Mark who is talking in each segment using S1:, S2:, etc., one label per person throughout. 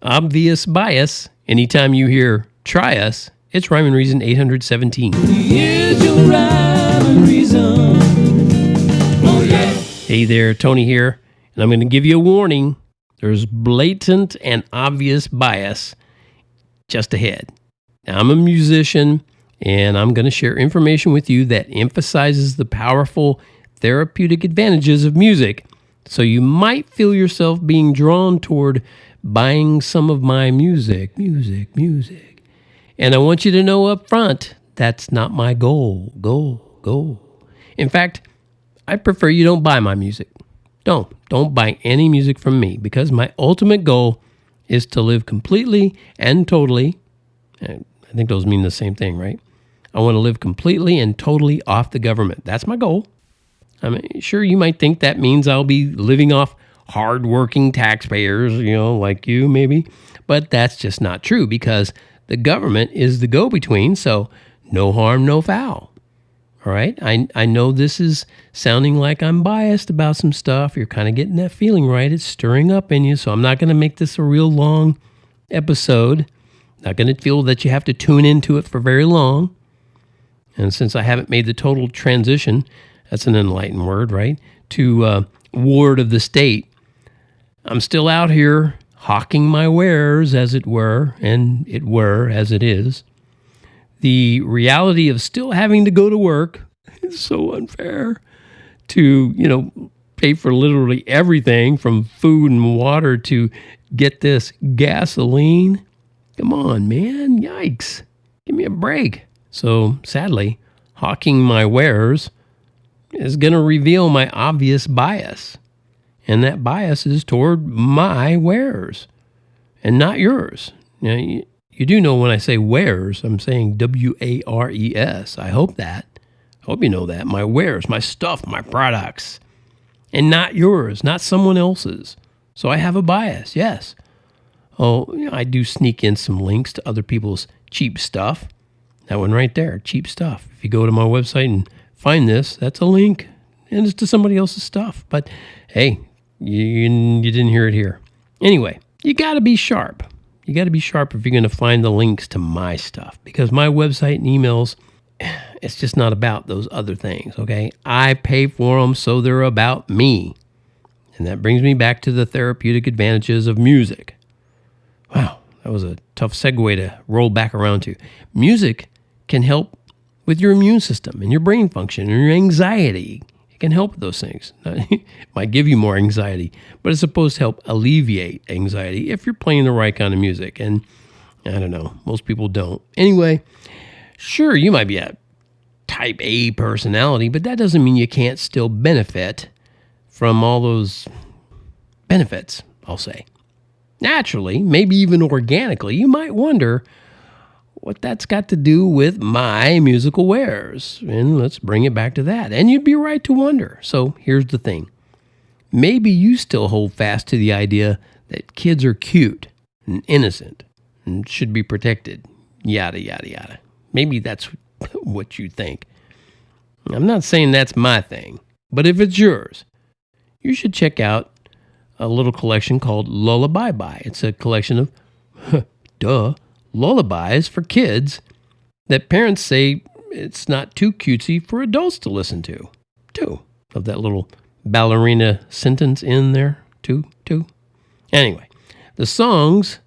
S1: Obvious bias. Anytime you hear try us, it's Rhyme and Reason 817.
S2: Here's your rhyme and reason. Oh yeah.
S1: Hey there, Tony here, and I'm going to give you a warning. There's blatant and obvious bias just ahead. Now, I'm a musician, and I'm going to share information with you that emphasizes the powerful therapeutic advantages of music. So you might feel yourself being drawn toward buying some of my music. And I want you to know up front, that's not my goal. In fact, I prefer you don't buy my music. Don't buy any music from me, because my ultimate goal is to live completely and totally. I think those mean the same thing, right? I want to live completely and totally off the government. That's my goal. I mean, sure, you might think that means I'll be living off hardworking taxpayers, like you maybe. But that's just not true, because the government is the go-between, so no harm, no foul. All right? I know this is sounding like I'm biased about some stuff. You're kind of getting that feeling, right? It's stirring up in you, so I'm not going to make this a real long episode. Not going to feel that you have to tune into it for very long. And since I haven't made the total transition, that's an enlightened word, right, to ward of the state, I'm still out here hawking my wares, as it were, and it were as it is. The reality of still having to go to work is so unfair to, pay for literally everything from food and water to, get this, gasoline. Come on, man. Yikes. Give me a break. So, sadly, hawking my wares is going to reveal my obvious bias. And that bias is toward my wares and not yours. Now, you do know when I say wares, I'm saying wares. I hope you know that. My wares, my stuff, my products. And not yours, not someone else's. So I have a bias, yes. Oh, I do sneak in some links to other people's cheap stuff. That one right there, cheap stuff. If you go to my website and find this, that's a link. And it's to somebody else's stuff. But hey, you didn't hear it here. Anyway, you got to be sharp. You got to be sharp if you're going to find the links to my stuff, because my website and emails, it's just not about those other things, okay? I pay for them, so they're about me. And that brings me back to the therapeutic advantages of music. Wow, that was a tough segue to roll back around to. Music can help with your immune system and your brain function and your anxiety. It can help with those things. It might give you more anxiety, but it's supposed to help alleviate anxiety if you're playing the right kind of music. And I don't know, most people don't. Anyway, sure, you might be a type A personality, but that doesn't mean you can't still benefit from all those benefits, I'll say. Naturally, maybe even organically, you might wonder what that's got to do with my musical wares. And let's bring it back to that. And you'd be right to wonder. So here's the thing. Maybe you still hold fast to the idea that kids are cute and innocent and should be protected. Yada, yada, yada. Maybe that's what you think. I'm not saying that's my thing, but if it's yours, you should check out a little collection called Lullaby Bye. It's a collection of, lullabies for kids that parents say it's not too cutesy for adults to listen to. Too. Of that little ballerina sentence in there. Too. Anyway, the songs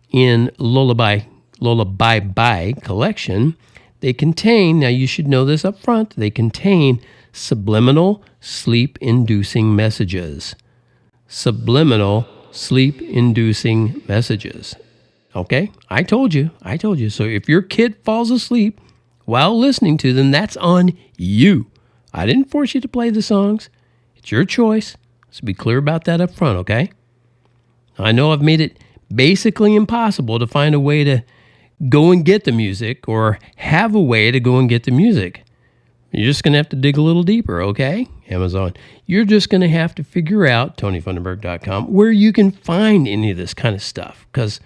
S1: in Lullaby Bye collection, they contain, now you should know this up front, they contain subliminal sleep-inducing messages. Subliminal sleep-inducing messages. Okay? I told you. So if your kid falls asleep while listening to them, that's on you. I didn't force you to play the songs. It's your choice. So be clear about that up front, okay? I know I've made it basically impossible to find a way to go and get the music or have a way to go and get the music. You're just going to have to dig a little deeper, okay? Amazon. You're just going to have to figure out, TonyFunderburk.com, where you can find any of this kind of stuff. Because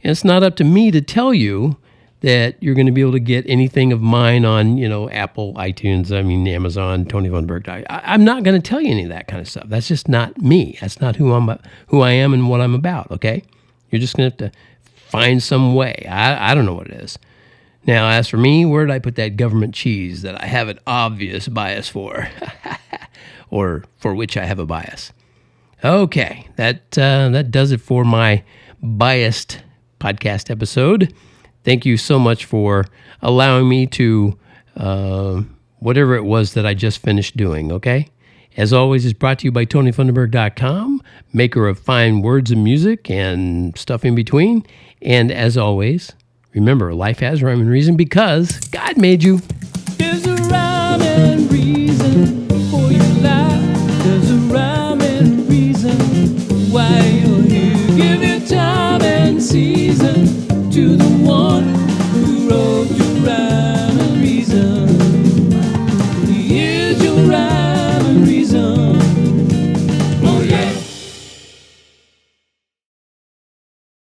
S1: it's not up to me to tell you that you're going to be able to get anything of mine on, Apple, iTunes, Amazon, TonyFunderburk. I'm not going to tell you any of that kind of stuff. That's just not me. That's not who I am and what I'm about, okay? You're just going to have to find some way. I don't know what it is. Now, as for me, where did I put that government cheese that I have an obvious bias for? Or for which I have a bias? Okay, that does it for my biased podcast episode. Thank you so much for allowing me to whatever it was that I just finished doing, okay? As always, it's brought to you by TonyFunderburk.com, maker of fine words and music and stuff in between. And as always, remember, life has rhyme and reason because God made you.
S2: There's a rhyme and reason for your life. There's a rhyme